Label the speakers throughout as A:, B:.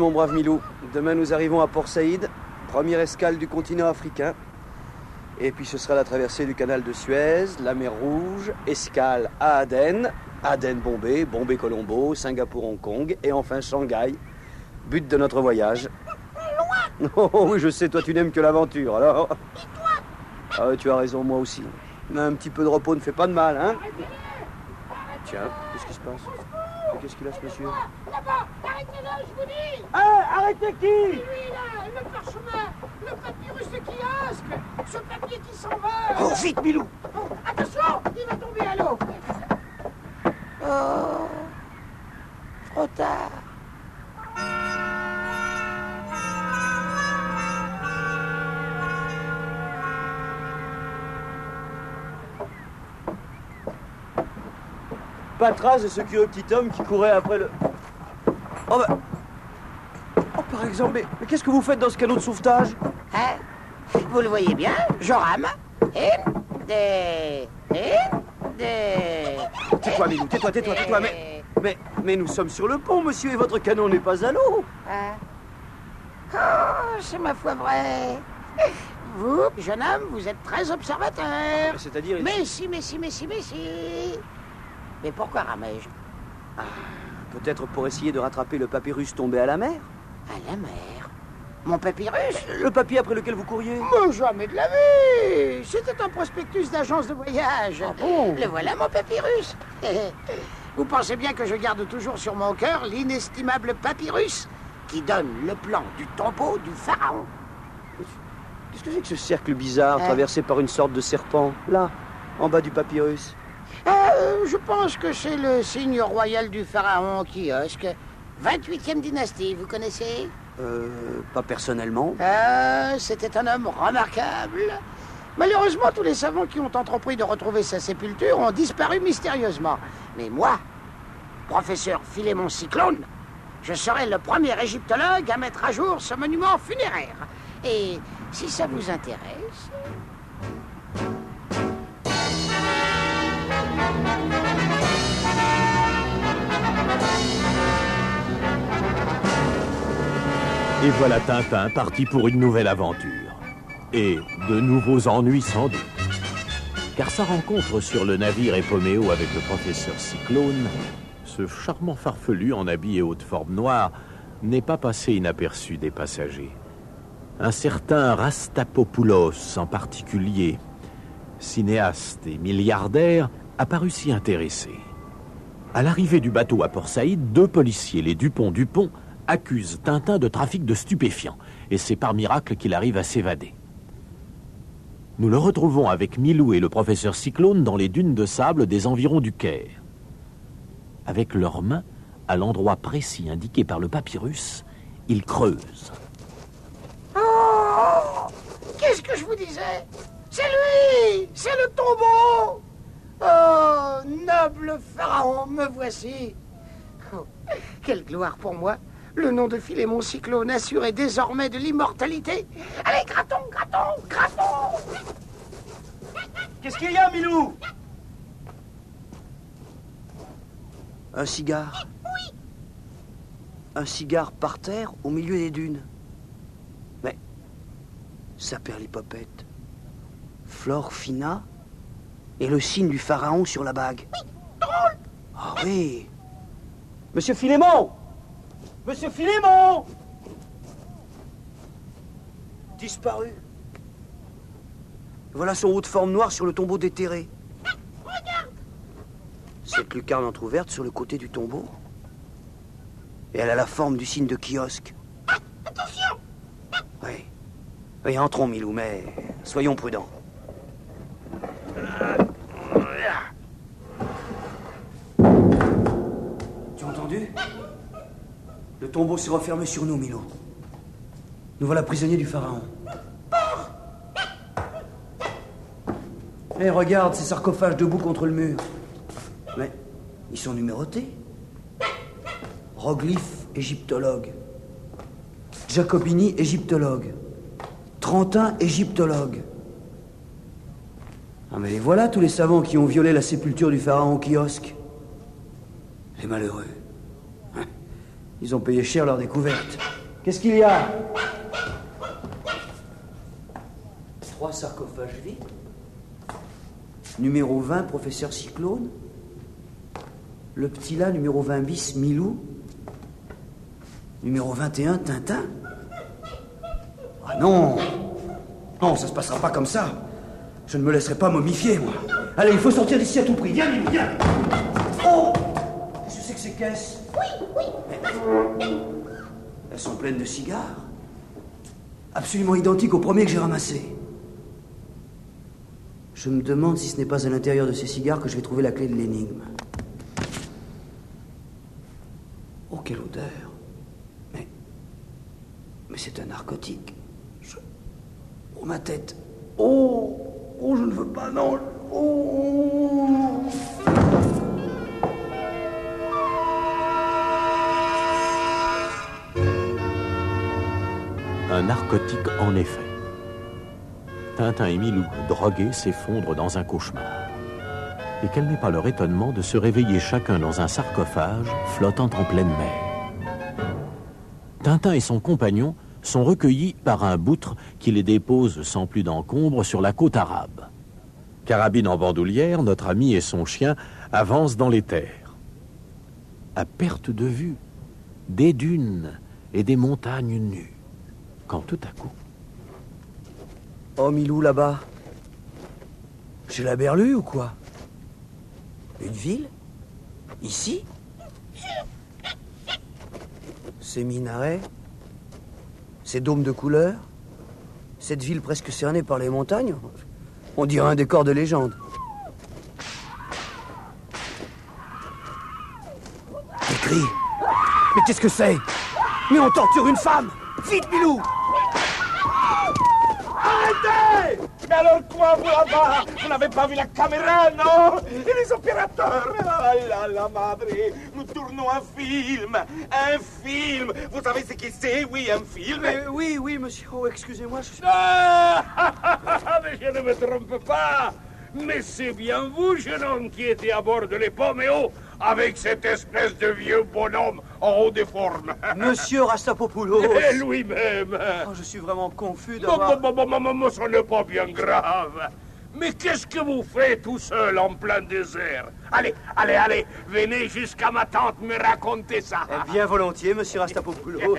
A: mon brave Milou. Demain, nous arrivons à Port Saïd, première escale du continent africain. Et puis, ce sera la traversée du canal de Suez, la mer Rouge, escale à Aden, Aden-Bombay, Bombay-Colombo, Singapour-Hong Kong, et enfin Shanghai, but de notre voyage. Loin. Oh oui, je sais, toi, tu n'aimes que l'aventure, alors.
B: Et toi?
A: Ah oui, tu as raison, moi aussi. Mais un petit peu de repos ne fait pas de mal, hein? Tiens, qu'est-ce qui se passe? Qu'est-ce qu'il a, ce monsieur?
B: Là-bas, arrêtez-le, je vous dis!
A: Arrêtez qui?
B: Lui, là, le parchemin, le papyrus de kiosque, ce papier qui s'en va!
A: Oh, vite, Milou!
B: Oh, attention, il va tomber à l'eau!
C: Oh, trop tard.
A: Pas trace de ce curieux petit homme qui courait après le... Oh, bah... Oh, par exemple, mais qu'est-ce que vous faites dans ce canot de sauvetage?
C: Hein? Vous le voyez bien, je rame.
A: Tais-toi, Milou, tais-toi, mais nous sommes sur le pont, monsieur, et votre canot n'est pas à l'eau.
C: Hein? Oh, c'est ma foi vrai. Vous, jeune homme, vous êtes très observateur.
A: C'est-à-dire...
C: Mais si. Mais pourquoi ramais-je?
A: Peut-être pour essayer de rattraper le papyrus tombé à la mer?
C: À la mer? Mon papyrus?
A: Le papier après lequel vous couriez?
C: Mais jamais de la vie! C'était un prospectus d'agence de voyage.
A: Ah bon?
C: Le voilà, mon papyrus. Vous pensez bien que je garde toujours sur mon cœur l'inestimable papyrus qui donne le plan du tombeau du pharaon.
A: Qu'est-ce que c'est que ce cercle bizarre traversé par une sorte de serpent? Là, en bas du papyrus.
C: Je pense que c'est le signe royal du pharaon kiosque. 28e dynastie, vous connaissez?
A: Pas personnellement.
C: C'était un homme remarquable. Malheureusement, tous les savants qui ont entrepris de retrouver sa sépulture ont disparu mystérieusement. Mais moi, professeur Philémon Cyclone, je serai le premier égyptologue à mettre à jour ce monument funéraire. Et si ça vous intéresse...
D: Et voilà Tintin parti pour une nouvelle aventure. Et de nouveaux ennuis sans doute. Car sa rencontre sur le navire Epoméo avec le professeur Cyclone, ce charmant farfelu en habit et haute forme noire, n'est pas passé inaperçu des passagers. Un certain Rastapopoulos en particulier, cinéaste et milliardaire, a paru s'y intéresser. À l'arrivée du bateau à Port Saïd, 2 policiers, les Dupont, accuse Tintin de trafic de stupéfiants, et c'est par miracle qu'il arrive à s'évader. Nous le retrouvons avec Milou et le professeur Cyclone dans les dunes de sable des environs du Caire. Avec leurs mains, à l'endroit précis indiqué par le papyrus, ils creusent.
C: Oh! Qu'est-ce que je vous disais? C'est lui! C'est le tombeau! Oh, noble pharaon, me voici! Oh, quelle gloire pour moi! Le nom de Philémon Cyclone assurait désormais de l'immortalité. Allez, grattons!
A: Qu'est-ce qu'il y a, Milou? Un cigare.
B: Oui.
A: Un cigare par terre, au milieu des dunes. Mais, sa perlipopette, Florfina, et le signe du pharaon sur la bague.
B: Oui, drôle.
A: Ah oui. Monsieur Philémon! Monsieur Philémon! Disparu. Voilà son haut de forme noire sur le tombeau déterré.
B: Regarde.
A: Cette lucarne entrouverte sur le côté du tombeau. Et elle a la forme du signe de kiosque.
B: Attention.
A: Oui. Oui, entrons, Milou, mais soyons prudents. Tu as entendu? Le tombeau s'est refermé sur nous, Milou. Nous voilà prisonniers du pharaon. Eh, regarde ces sarcophages debout contre le mur. Mais ils sont numérotés. Roglyphe, égyptologue. Jacobini, égyptologue. Trentin, égyptologue. Ah, mais les voilà, tous les savants qui ont violé la sépulture du pharaon kiosque. Les malheureux. Ils ont payé cher leur découverte. Qu'est-ce qu'il y a? 3 sarcophages vides. Numéro 20, professeur Cyclone. Le petit là, numéro 20 bis, Milou. Numéro 21, Tintin. Ah non! Non, ça se passera pas comme ça. Je ne me laisserai pas momifier, moi. Allez, il faut sortir d'ici à tout prix. Viens, Milou, viens! Oh! Qu'est-ce que c'est que ces caisses? Oui. Elles sont pleines de cigares. Absolument identiques au premier que j'ai ramassé. Je me demande si ce n'est pas à l'intérieur de ces cigares que je vais trouver la clé de l'énigme. Oh, quelle odeur! Mais c'est un narcotique. Oh, ma tête! Oh, je ne veux pas, non! Oh!
D: Un narcotique, en effet. Tintin et Milou, drogués, s'effondrent dans un cauchemar. Et quel n'est pas leur étonnement de se réveiller chacun dans un sarcophage flottant en pleine mer. Tintin et son compagnon sont recueillis par un boutre qui les dépose sans plus d'encombre sur la côte arabe. Carabine en bandoulière, notre ami et son chien avancent dans les terres. À perte de vue, des dunes et des montagnes nues. Quand tout à coup...
A: Oh, Milou, là-bas. J'ai la berlue ou quoi? Une ville? Ici? Ces minarets? Ces dômes de couleur? Cette ville presque cernée par les montagnes? On dirait un décor de légende. Des cris! Mais qu'est-ce que c'est? Mais on torture une femme! Vite, Milou!
B: Arrêtez! Mais alors quoi, vous là-bas? Vous n'avez pas vu la caméra, non? Et les opérateurs? Ah là là, madre! Nous tournons un film! Un film! Vous savez ce que c'est? Oui, un film!
A: Oui, monsieur. Oh, excusez-moi, je...
E: Ah, mais je ne me trompe pas. Mais c'est bien vous, jeune homme, qui étiez à bord de l'Epoméo avec cette espèce de vieux bonhomme en haut de forme.
A: Monsieur Rastapopoulos.
E: Et lui-même.
A: Oh, je suis vraiment confus d'avoir...
E: Bon, ce n'est pas bien grave. Mais qu'est-ce que vous faites tout seul en plein désert? Allez, venez jusqu'à ma tante me raconter ça.
A: Bien volontiers, monsieur Rastapopoulos.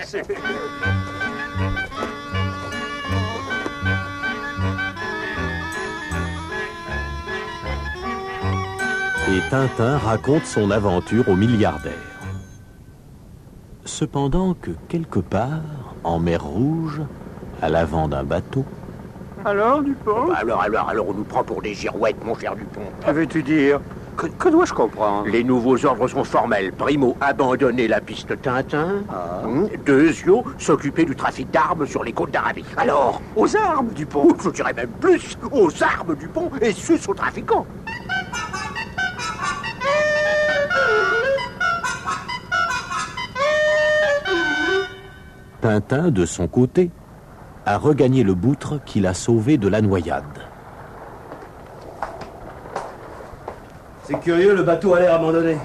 D: Et Tintin raconte son aventure au milliardaire. Cependant que quelque part, en mer Rouge, à l'avant d'un bateau...
F: Alors, Dupont?
C: Alors, on nous prend pour des girouettes, mon cher Dupont.
F: Que veux-tu dire? Que dois-je comprendre?
C: Les nouveaux ordres sont formels. Primo, abandonner la piste Tintin. Deuxio, s'occuper du trafic d'armes sur les côtes d'Arabie.
F: Alors, aux armes, Dupont?
C: Je dirais même plus, aux armes, Dupont, et sus aux trafiquants.
D: Tintin, de son côté, a regagné le boutre qui l'a sauvé de la noyade.
A: C'est curieux, le bateau a l'air abandonné.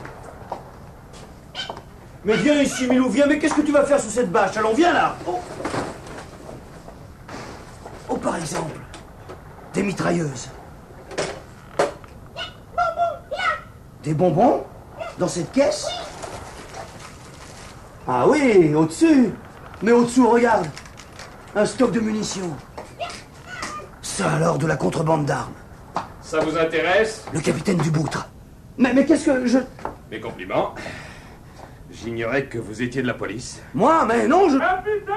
A: Mais viens ici, Milou, viens. Mais qu'est-ce que tu vas faire sous cette bâche? Allons, viens là. Oh, par exemple, des mitrailleuses. Des bonbons? Dans cette caisse? Ah oui, au-dessus. Mais au-dessous, regarde. Un stock de munitions. Ça alors, de la contrebande d'armes.
E: Ça vous intéresse?
A: Le capitaine du boutre. Mais qu'est-ce que je...
E: Mes compliments. J'ignorais que vous étiez de la police.
A: Moi, mais non, je...
E: Capitaine!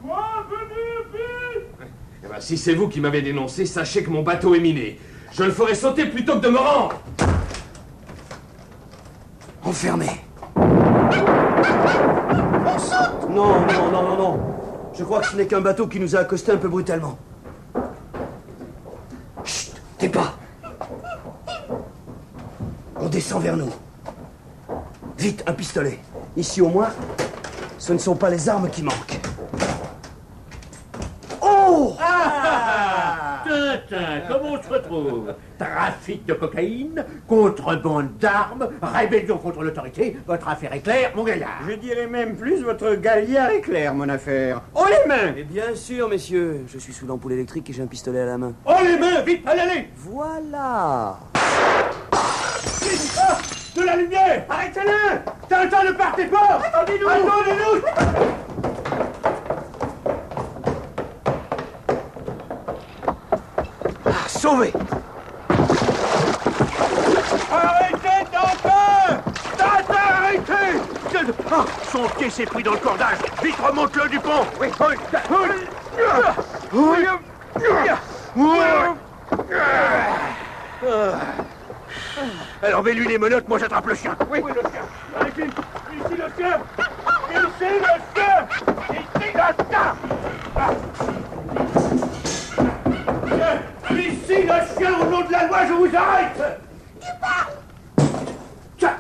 E: Moi, venez vite! Eh ben, si c'est vous qui m'avez dénoncé, sachez que mon bateau est miné. Je le ferai sauter plutôt que de me rendre.
A: Enfermé. Non. Je crois que ce n'est qu'un bateau qui nous a accosté un peu brutalement. Chut, tais pas. On descend vers nous. Vite, un pistolet. Ici, au moins, ce ne sont pas les armes qui manquent. Oh!
G: Tintin, comment on se retrouve? Trafic de cocaïne, contrebande d'armes, rébellion contre l'autorité, votre affaire est claire, mon gaillard.
F: Je dirais même plus, votre gaillard est clair, mon affaire. Oh les mains!
A: Et bien sûr, messieurs, je suis sous l'ampoule électrique et j'ai un pistolet à la main.
G: Oh les mains, vite, allez!
A: Voilà.
G: Vite, ah, de la lumière! Arrêtez-le! Tintin, ne partez pas! Attendez-nous! Attendez-nous!
A: Ah, sauvé.
G: Arrêtez, Tintin! Tintin, arrêtez! Ah, son pied s'est pris dans le cordage. Vite, remonte-le du pont. Oui. Alors, mets-lui les menottes, moi j'attrape le chien. Oui, le chien. Allez, vite. Ici le chien. Ici le chien. Ici le chien. Ah. Ici le chien, au nom de la loi, je vous arrête. Tiens,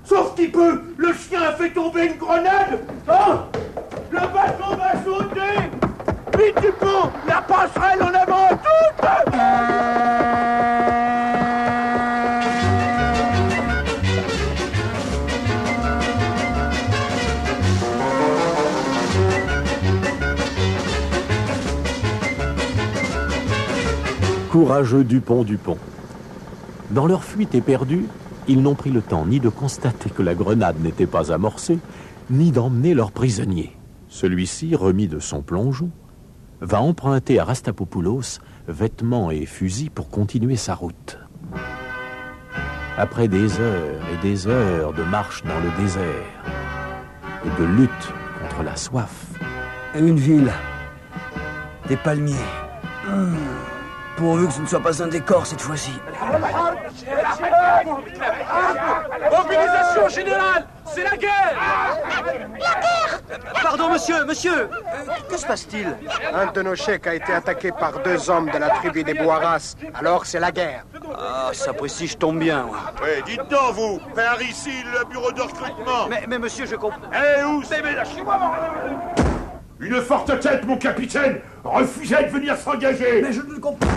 G: sauf qu'il peut. Le chien a fait tomber une grenade. Hein? Le bateau va sauter. Vite du pont. La passerelle en avant toute.
D: Courageux Dupont. Dans leur fuite éperdue, ils n'ont pris le temps ni de constater que la grenade n'était pas amorcée, ni d'emmener leur prisonnier. Celui-ci, remis de son plongeon, va emprunter à Rastapopoulos vêtements et fusils pour continuer sa route. Après des heures et des heures de marche dans le désert et de lutte contre la soif,
A: Une ville. Des palmiers. Pourvu que ce ne soit pas un décor cette fois-ci.
E: Mobilisation générale! C'est la guerre!
A: Pardon, monsieur. Que se passe-t-il?
H: Un de nos cheikhs a été attaqué par 2 hommes de la tribu des Bouaras. Alors c'est la guerre.
A: Ah, ça précise, je tombe bien, moi.
B: Oui, dites donc, vous, par ici, le bureau de recrutement.
A: Mais monsieur, je comprends.
B: Eh, où c'est?
E: Une forte tête, mon capitaine! Refusait de venir s'engager!
A: Mais je ne comprends.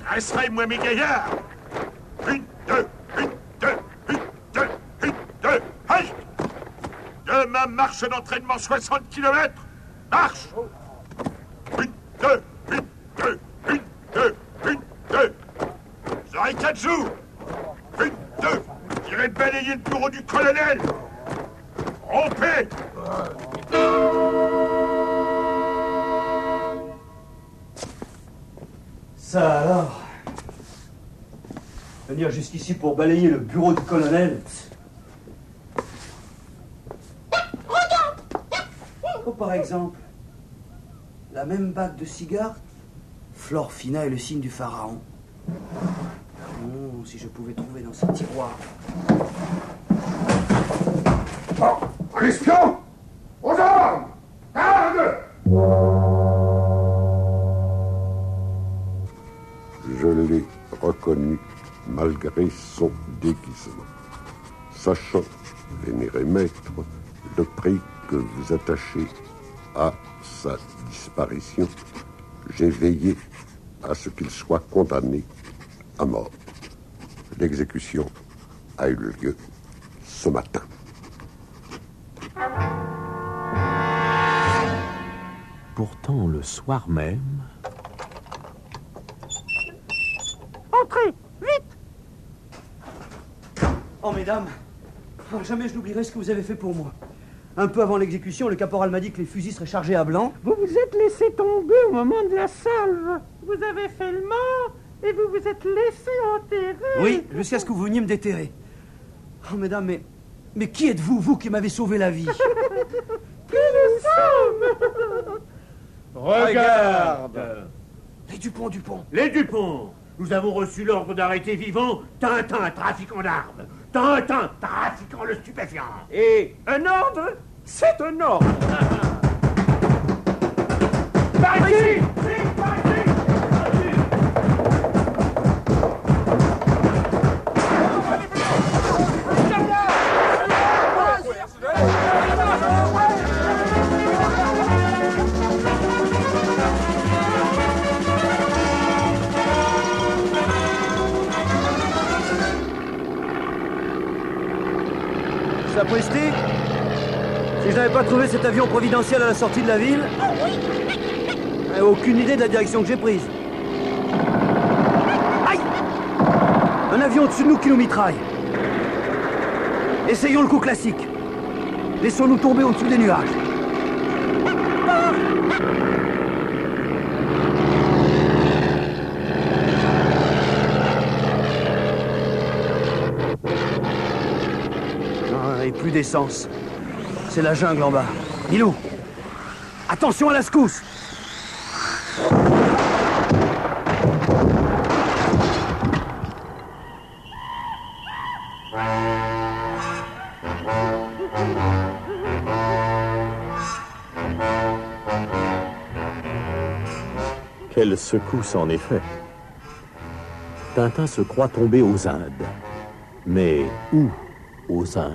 B: Dressez-moi mes gaillards. 1, 2, 1, 2, 1, 2, 1, 2, halte! Demain, marche d'entraînement 60 km. Marche! 1, 2, 1, 2, 1, 2, 1, 2. Vous aurez 4 jours. 1, 2. J'irai balayer le bureau du colonel. Rompez!
A: Ça alors? Venir jusqu'ici pour balayer le bureau du colonel? Oh, par exemple, la même bague de cigares, Flore Fina est le signe du pharaon. Oh, si je pouvais trouver dans ce tiroir.
B: Oh, un espion! Aux armes! Garde!
I: Je l'ai reconnu malgré son déguisement. Sachant, vénéré maître, le prix que vous attachez à sa disparition, j'ai veillé à ce qu'il soit condamné à mort. L'exécution a eu lieu ce matin.
D: pourtant le soir même...
C: Entrez, vite!
A: Oh, mesdames, jamais je n'oublierai ce que vous avez fait pour moi. Un peu avant l'exécution, le caporal m'a dit que les fusils seraient chargés à blanc.
C: Vous vous êtes laissé tomber au moment de la salve. Vous avez fait le mort et vous vous êtes laissé enterrer.
A: Oui, jusqu'à ce que vous veniez me déterrer. Oh, mesdames, mais qui êtes-vous, vous qui m'avez sauvé la vie?
C: Qui nous sommes?
G: Regarde!
A: Les Dupont.
G: Les Dupont! Nous avons reçu l'ordre d'arrêter vivant Tintin, trafiquant d'armes. Tintin, trafiquant le stupéfiant.
F: Et un ordre, c'est un ordre.
G: Par ici! Par ici!
A: Sapristi, si je n'avais pas trouvé cet avion providentiel à la sortie de la ville, j'avais aucune idée de la direction que j'ai prise. Aïe! Un avion au-dessus de nous qui nous mitraille. Essayons le coup classique. Laissons-nous tomber au-dessus des nuages. Et plus d'essence. C'est la jungle en bas. Milou, attention à la secousse.
D: Quelle secousse en effet. Tintin se croit tombé aux Indes. Mais où aux Indes?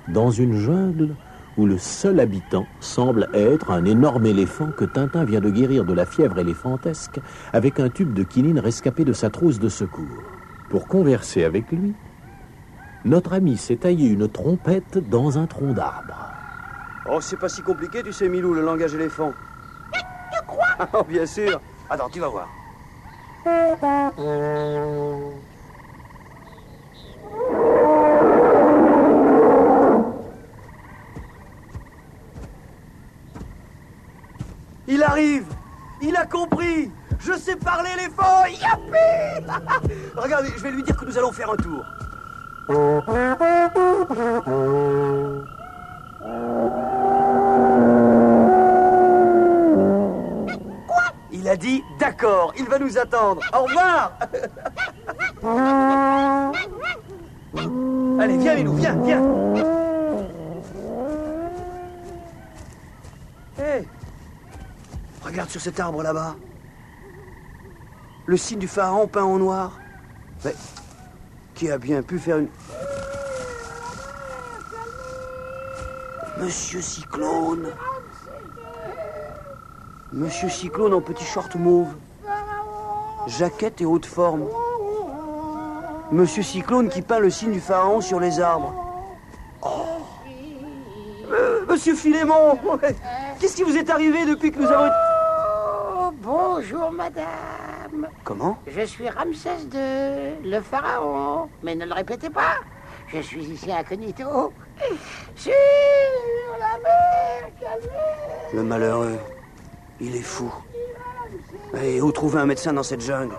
D: Dans une jungle où le seul habitant semble être un énorme éléphant que Tintin vient de guérir de la fièvre éléphantesque avec un tube de quinine rescapé de sa trousse de secours. Pour converser avec lui, notre ami s'est taillé une trompette dans un tronc d'arbre.
A: Oh, c'est pas si compliqué, tu sais, Milou, le langage éléphant.
C: Tu crois?
A: Oh, bien sûr. Attends, tu vas voir. Il arrive! Il a compris! Je sais parler éléphant! Youpi! Regarde, je vais lui dire que nous allons faire un tour. Quoi? Il a dit d'accord, il va nous attendre. Au revoir! Allez, viens, Milou, viens, viens! Hé! Regarde sur cet arbre là-bas. Le signe du pharaon peint en noir. Mais qui a bien pu faire une... Monsieur Cyclone. Monsieur Cyclone en petit short mauve. Jaquette et haute forme. Monsieur Cyclone qui peint le signe du pharaon sur les arbres. Oh. Monsieur Philémon, qu'est-ce qui vous est arrivé depuis que nous avons...
C: Bonjour, madame.
A: Comment?
C: Je suis Ramsès II, le pharaon. Mais ne le répétez pas. Je suis ici incognito. Sur la mer, calmez.
A: Le malheureux, il est fou. Et où trouver un médecin dans cette jungle?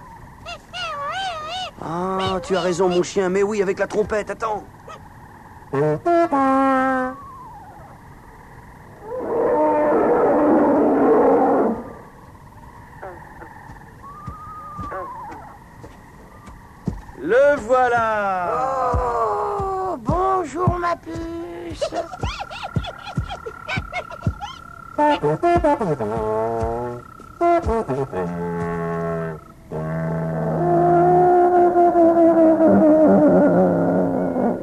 A: Ah, tu as raison, mon chien. Mais oui, avec la trompette, attends. Le voilà!
C: Oh, bonjour ma puce.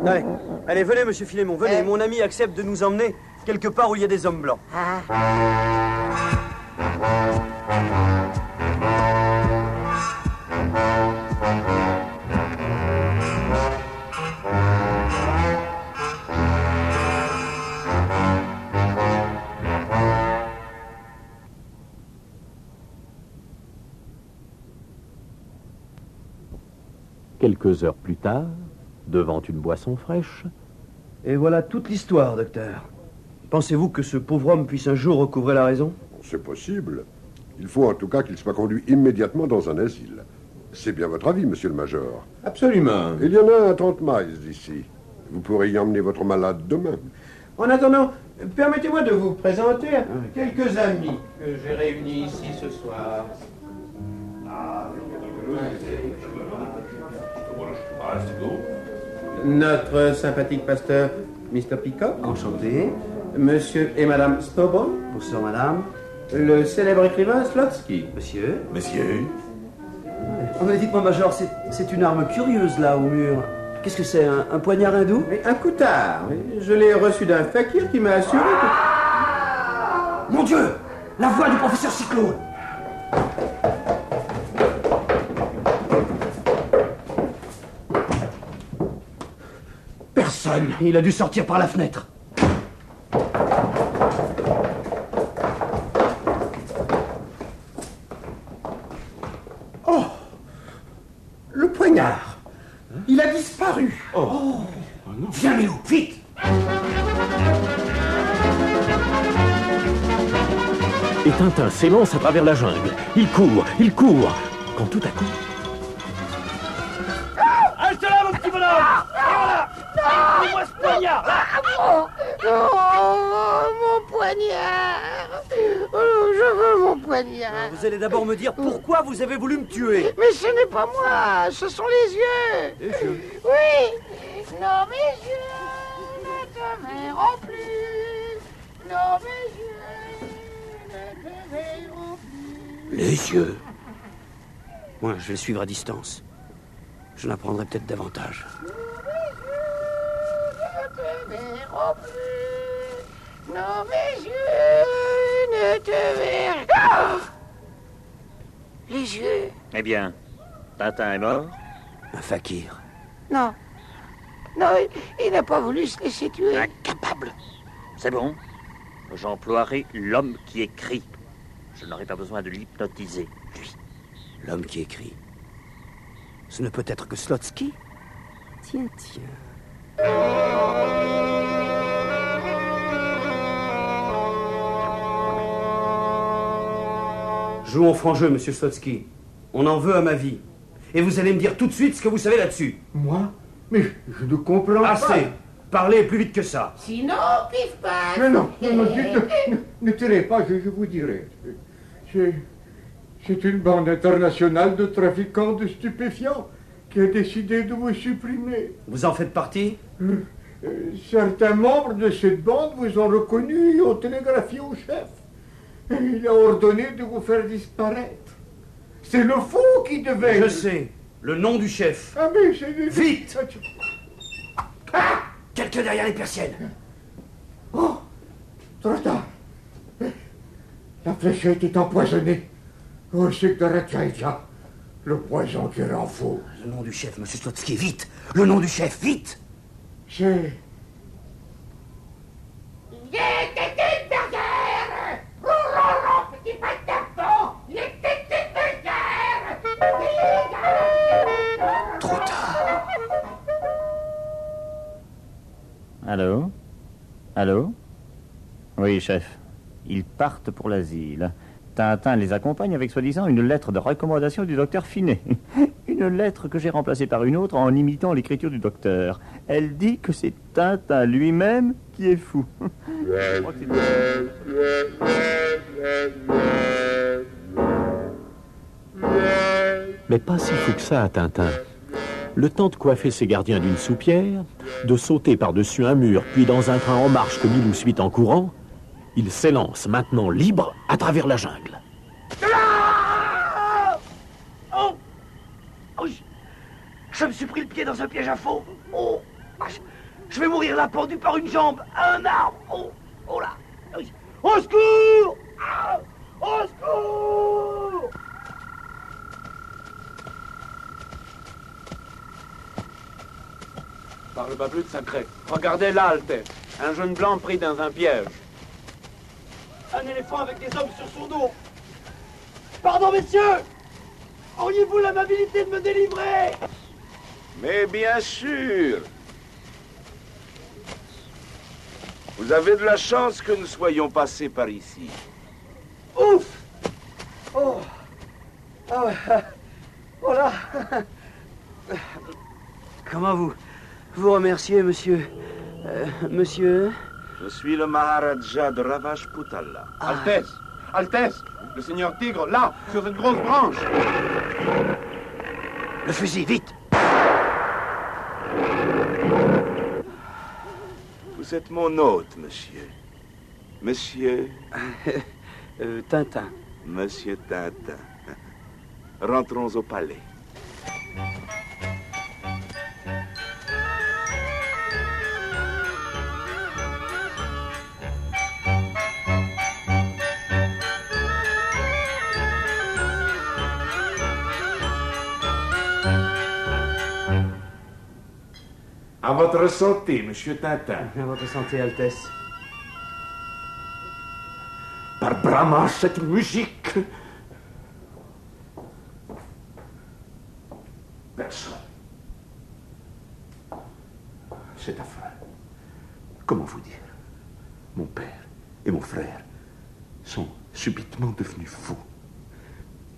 A: Allez, allez, venez, monsieur Philémon, venez. Mon ami accepte de nous emmener quelque part où il y a des hommes blancs.
D: Quelques heures plus tard, devant une boisson fraîche...
A: Et voilà toute l'histoire, docteur. Pensez-vous que ce pauvre homme puisse un jour recouvrer la raison?
I: C'est possible. Il faut en tout cas qu'il soit conduit immédiatement dans un asile. C'est bien votre avis, monsieur le major?
F: Absolument.
I: Il y en a à 30 miles d'ici. Vous pourrez y emmener votre malade demain.
F: En attendant, permettez-moi de vous présenter quelques amis que j'ai réunis ici ce soir. Notre sympathique pasteur, Mr. Peacock.
A: Enchanté.
F: Monsieur et Madame Stobon.
A: Bonsoir, madame.
F: Le célèbre écrivain Slotsky.
A: Monsieur.
E: Monsieur.
A: Oh, mais dites-moi, major, c'est une arme curieuse, là, au mur. Qu'est-ce que c'est, un poignard hindou?
F: Mais un coutard. Je l'ai reçu d'un fakir qui m'a assuré que...
A: Mon Dieu! La voix du professeur Cyclone! Personne. Il a dû sortir par la fenêtre.
F: Oh! Le poignard! Il a disparu!
A: Oh.
F: Viens, Milou, vite!
D: Et Tintin s'élance à travers la jungle. Il court, quand tout à coup...
E: Reste là, mon petit bonhomme. Et voilà. Donne-moi ce poignard.
C: Mon poignard. Je veux mon poignard.
A: Vous allez d'abord me dire pourquoi vous avez voulu me tuer.
C: Mais ce n'est pas moi, ce sont les yeux.
A: Les yeux?
C: Oui. Non, mes yeux ne te verront plus. Non, mes yeux ne te verront plus.
A: Les yeux. Moi, je vais le suivre à distance. Je l'apprendrai peut-être davantage.
C: Ne te verront plus. Non, mes yeux ne te verront. Ah! Les yeux.
J: Eh bien, Tintin est mort?
A: Un fakir.
C: Non. Non, il n'a pas voulu se laisser tuer.
J: Incapable. C'est bon. J'emploierai l'homme qui écrit. Je n'aurai pas besoin de l'hypnotiser, lui.
A: L'homme qui écrit. Ce ne peut être que Slotsky. Tiens. Jouons franc-jeu, monsieur Slotsky. On en veut à ma vie. Et vous allez me dire tout de suite ce que vous savez là-dessus.
F: Moi? Mais je ne comprends pas.
A: Assez. Parlez plus vite que ça.
C: Sinon, pif paf.
F: Mais non, ne tirez pas, je vous dirai. C'est une bande internationale de trafiquants de stupéfiants qui a décidé de vous supprimer.
A: Vous en faites partie?
F: Certains membres de cette bande vous ont reconnu et ont télégraphié au chef. Et il a ordonné de vous faire disparaître. C'est le fou qui devait...
A: Je sais. Le nom du chef.
F: Ah mais c'est...
A: Vite! Ah! Quelqu'un derrière les persiennes.
F: Oh! Trop tard. La fléchette est empoisonnée. Oh, c'est de Ratchaïcha. Le poison qui rend fou.
A: Le nom du chef, monsieur Slotsky, vite! Le nom du chef, vite!
F: C'est...
A: Trop tard.
J: Allô? Allô? Oui, chef. Ils partent pour l'asile. Tintin les accompagne avec soi-disant une lettre de recommandation du docteur Finet. Une lettre que j'ai remplacée par une autre en imitant l'écriture du docteur. Elle dit que c'est Tintin lui-même qui est fou. Je crois que
D: Mais pas si fou que ça, Tintin. Le temps de coiffer ses gardiens d'une soupière, de sauter par-dessus un mur, puis dans un train en marche que Milou suit en courant, il s'élance maintenant libre à travers la jungle.
A: Je me suis pris le pied dans un piège à faux. Je vais mourir là, pendu par une jambe à un arbre. Oh là. Au secours! Au secours!
K: Parle pas plus de sacré. Regardez là, Altesse. Un jeune blanc pris dans un piège.
A: Un éléphant avec des hommes sur son dos. Pardon, messieurs! Auriez-vous l'amabilité de me délivrer?
B: Mais bien sûr. Vous avez de la chance que nous soyons passés par ici.
A: Ouf! Oh! Ah ouais. Oh là! Comment vous remerciez, monsieur? Monsieur?
B: Je suis le Maharaja de Ravajputala.
K: Altesse! Altesse! Le seigneur Tigre, là, sur cette grosse branche!
A: Le fusil, vite!
B: Vous êtes mon hôte, monsieur. Monsieur...
A: Tintin.
B: Monsieur Tintin. Rentrons au palais.
E: À votre santé, monsieur Tintin.
A: À votre santé, Altesse.
E: Par Brahma, cette musique. Personne. C'est affreux. Comment vous dire? Mon père et mon frère sont subitement devenus fous.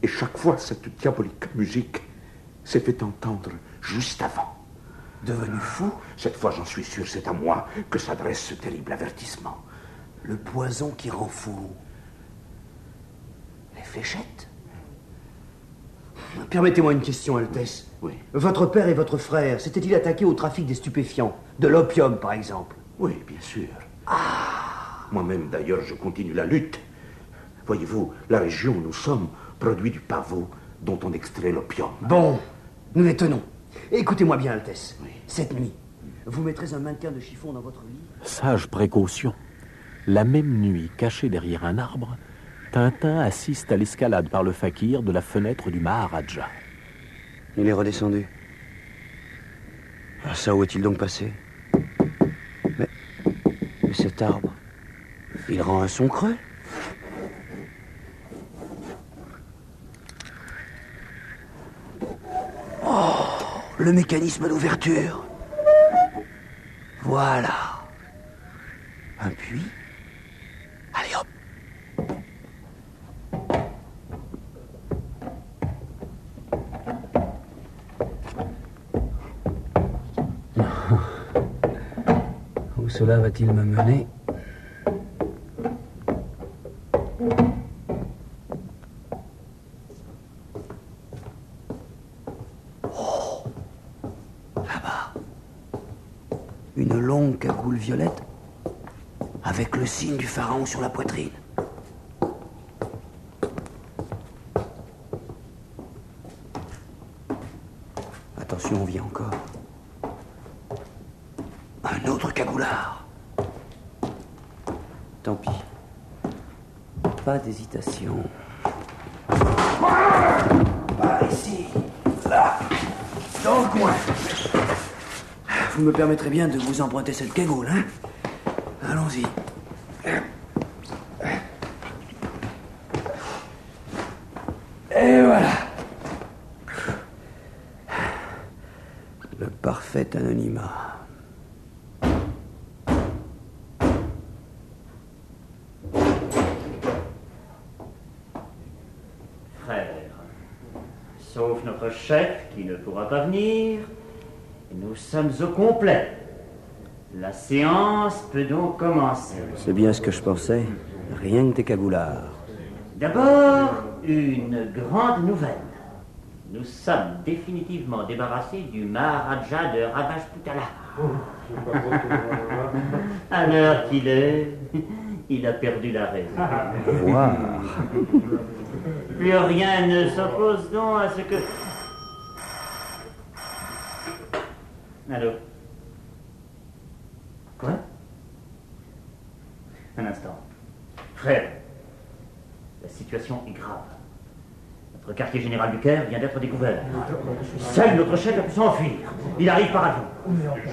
E: Et chaque fois, cette diabolique musique s'est fait entendre juste avant.
A: Devenu fou?
E: Cette fois, j'en suis sûr, c'est à moi que s'adresse ce terrible avertissement.
A: Le poison qui rend fou. Les fléchettes? Permettez-moi une question, Altesse.
E: Oui.
A: Votre père et votre frère s'étaient-ils attaqués au trafic des stupéfiants? De l'opium, par exemple?
E: Oui, bien sûr. Moi-même, d'ailleurs, je continue la lutte. Voyez-vous, la région où nous sommes produit du pavot dont on extrait l'opium.
A: Bon, nous les tenons. Écoutez-moi bien, Altesse.
E: Oui.
A: Cette nuit, vous mettrez un mannequin de chiffon dans votre lit?
D: Sage précaution. La même nuit, caché derrière un arbre, Tintin assiste à l'escalade par le fakir de la fenêtre du Maharaja.
A: Il est redescendu. Ah, ça, où est-il donc passé? Mais cet arbre, il rend un son creux. Oh, le mécanisme d'ouverture. Voilà. Un puits. Allez, hop. Où cela va-t-il me mener? Oh, là-bas. Une longue cagoule violette avec le signe du pharaon sur la poitrine. Attention, on vient encore. Un autre cagoulard. Tant pis. Pas d'hésitation. Par ici. Là. Dans le coin. Vous me permettrez bien de vous emprunter cette cagoule, hein? Allons-y. Et voilà. Le parfait anonymat.
J: Sauf notre chef qui ne pourra pas venir, nous sommes au complet. La séance peut donc commencer.
A: C'est bien ce que je pensais. Rien que des cagoulards.
J: D'abord, une grande nouvelle. Nous sommes définitivement débarrassés du Maharaja de Rajputana. À l'heure qu'il est, il a perdu la raison.
A: Voir.
J: Plus rien ne s'oppose donc à ce que... Allô? Quoi? Un instant. Frère, la situation est grave. Notre quartier général du Caire vient d'être découvert. Seul notre chef a pu s'enfuir. Il arrive par avion.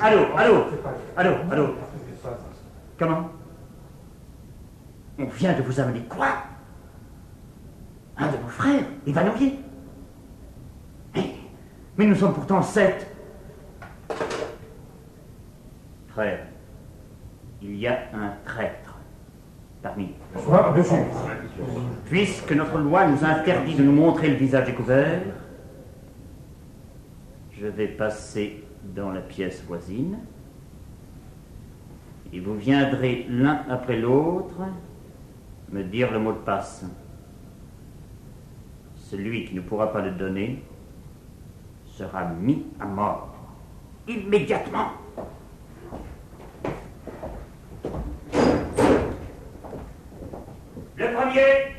J: Allô? Comment? On vient de vous amener quoi? Un de vos frères, évanoui. Mais nous sommes pourtant 7. Frère, il y a un traître parmi nous. Puisque notre loi nous interdit de nous montrer le visage découvert, je vais passer dans la pièce voisine et vous viendrez l'un après l'autre me dire le mot de passe. Celui qui ne pourra pas le donner sera mis à mort immédiatement. Le premier.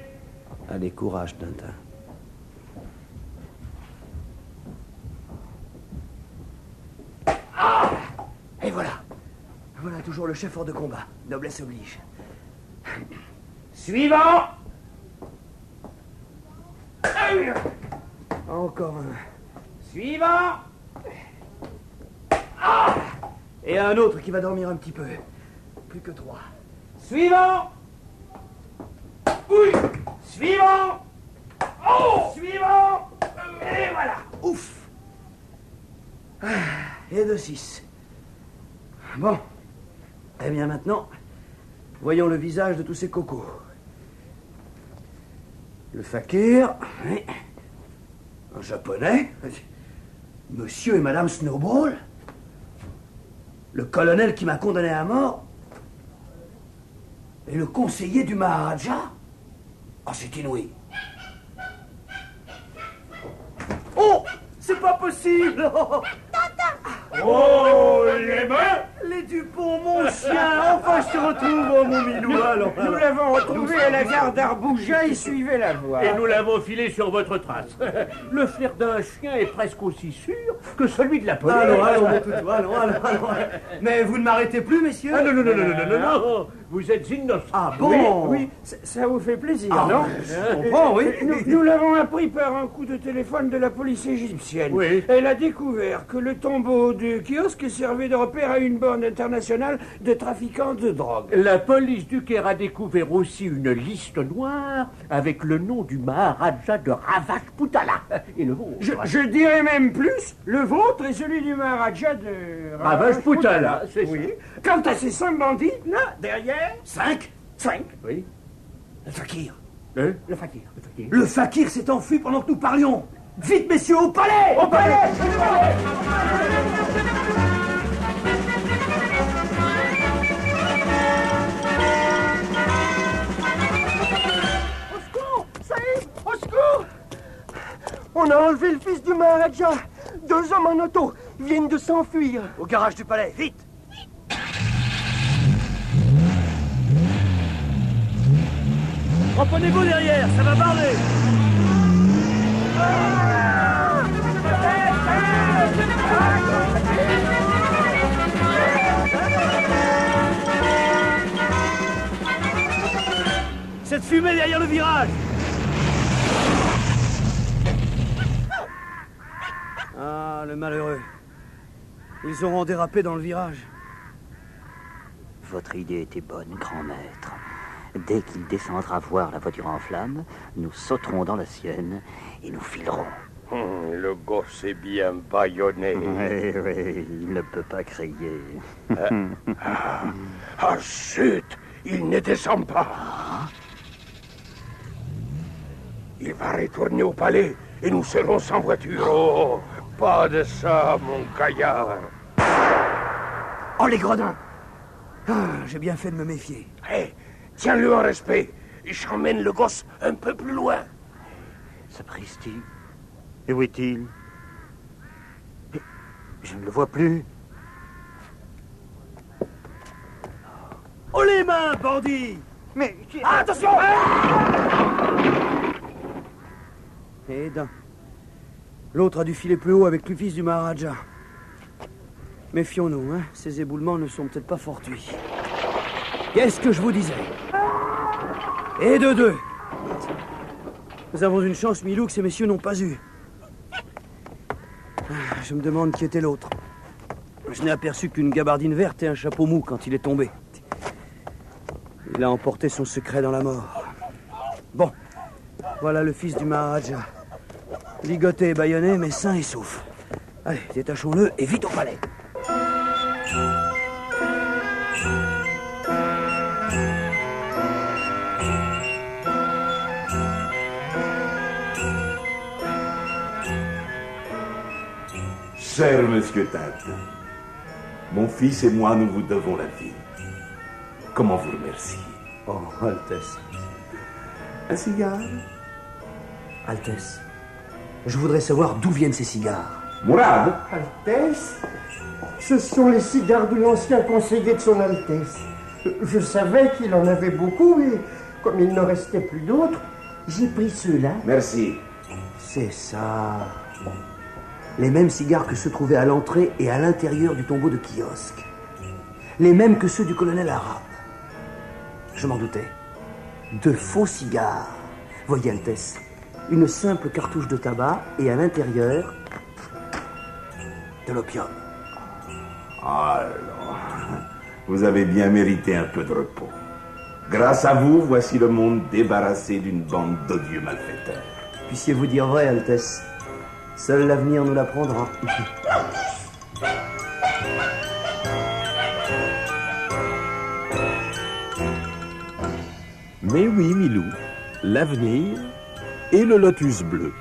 A: Allez, courage, Tintin. Ah! Et voilà. Voilà toujours le chef hors de combat. Noblesse oblige.
J: Suivant.
A: Encore un.
J: Suivant.
A: Et un autre qui va dormir un petit peu. Plus que 3.
G: Suivant. Oui. Suivant. Oh. Suivant. Et voilà.
A: Ouf. Et de 6. Bon. Eh bien maintenant, voyons le visage de tous ces cocos. Le fakir, oui. Un japonais, monsieur et madame Snowball, le colonel qui m'a condamné à mort, et le conseiller du Maharaja. Oh, c'est inouï. Oh, c'est pas possible.
G: Oh, les mains.
A: Les Dupont, mon chien. Enfin, je te retrouve, oh, mon Milou. Alors.
C: Nous l'avons retrouvé à la gare d'Arbouja, il suivait la voie.
L: Et nous l'avons filé sur votre trace. Le flair d'un chien est presque aussi sûr que celui de la police.
A: Allons, allons. Mais vous ne m'arrêtez plus, messieurs?
L: Ah non. Vous êtes innocent.
A: Ah bon?
C: Oui, ça vous fait plaisir,
A: ah,
C: non?
A: Je comprends, oui.
C: Nous l'avons appris par un coup de téléphone de la police égyptienne.
L: Oui.
C: Elle a découvert que le tombeau du kiosque servait de repère à une borne internationale de trafiquants de drogue.
L: La police du Caire a découvert aussi une liste noire avec le nom du Maharaja de Ravachputala. Et le vôtre.
C: Je dirais même plus, le vôtre et celui du Maharaja de
L: Ravachputala, c'est ça.
C: Oui. Quant à ces 5 bandits, là, derrière...
A: 5?
C: 5.
L: Oui.
A: Le fakir.
C: Le fakir.
A: Le fakir s'est enfui pendant que nous parlions. Vite, messieurs, au palais!
G: Au palais!
M: Au secours! Saïd! Au secours! On a enlevé le fils du Maharaja. 2 hommes en auto viennent de s'enfuir.
A: Au garage du palais, vite! Reprenez-vous derrière, ça va barder! Cette fumée derrière le virage! Ah, le malheureux. Ils auront dérapé dans le virage.
N: Votre idée était bonne, grand maître. Dès qu'il descendra voir la voiture en flammes, nous sauterons dans la sienne et nous filerons.
B: Le gosse est bien bâillonné.
N: Oui, il ne peut pas crier.
B: Ah, chut! Il ne descend pas. Il va retourner au palais et nous serons sans voiture. Oh, pas de ça, mon gaillard.
A: Oh, les gredins! Ah, j'ai bien fait de me méfier.
B: Hé, tiens-le en respect. J'emmène le gosse un peu plus loin.
N: Sapristi, et où est-il? Je ne le vois plus.
A: Oh, les mains, bandits!
M: Mais...
A: Attention! Et d'un. L'autre a dû filer plus haut avec le fils du Maharaja. Méfions-nous, hein. Ces éboulements ne sont peut-être pas fortuits. Qu'est-ce que je vous disais? Et de 2. Nous avons une chance, Milou, que ces messieurs n'ont pas eu. Je me demande qui était l'autre. Je n'ai aperçu qu'une gabardine verte et un chapeau mou quand il est tombé. Il a emporté son secret dans la mort. Bon, voilà le fils du Maharaja. Ligoté et bâillonné, mais sain et sauf. Allez, détachons-le et vite au palais.
E: Cher monsieur Tintin, mon fils et moi, nous vous devons la vie. Comment vous remercier?
A: Oh, Altesse.
E: Un cigare?
A: Altesse, je voudrais savoir d'où viennent ces cigares.
E: Mourad?
M: Altesse, ce sont les cigares de l'ancien conseiller de son Altesse. Je savais qu'il en avait beaucoup et comme il ne restait plus d'autres, j'ai pris ceux-là.
E: Merci.
A: C'est ça. Les mêmes cigares que ceux trouvés à l'entrée et à l'intérieur du tombeau de kiosque. Les mêmes que ceux du colonel arabe. Je m'en doutais. De faux cigares. Voyez, Altesse, une simple cartouche de tabac et à l'intérieur, de l'opium.
E: Alors, vous avez bien mérité un peu de repos. Grâce à vous, voici le monde débarrassé d'une bande d'odieux malfaiteurs.
A: Puissiez-vous dire vrai, Altesse. Seul l'avenir nous l'apprendra.
D: Mais oui, Milou, l'avenir et le lotus bleu.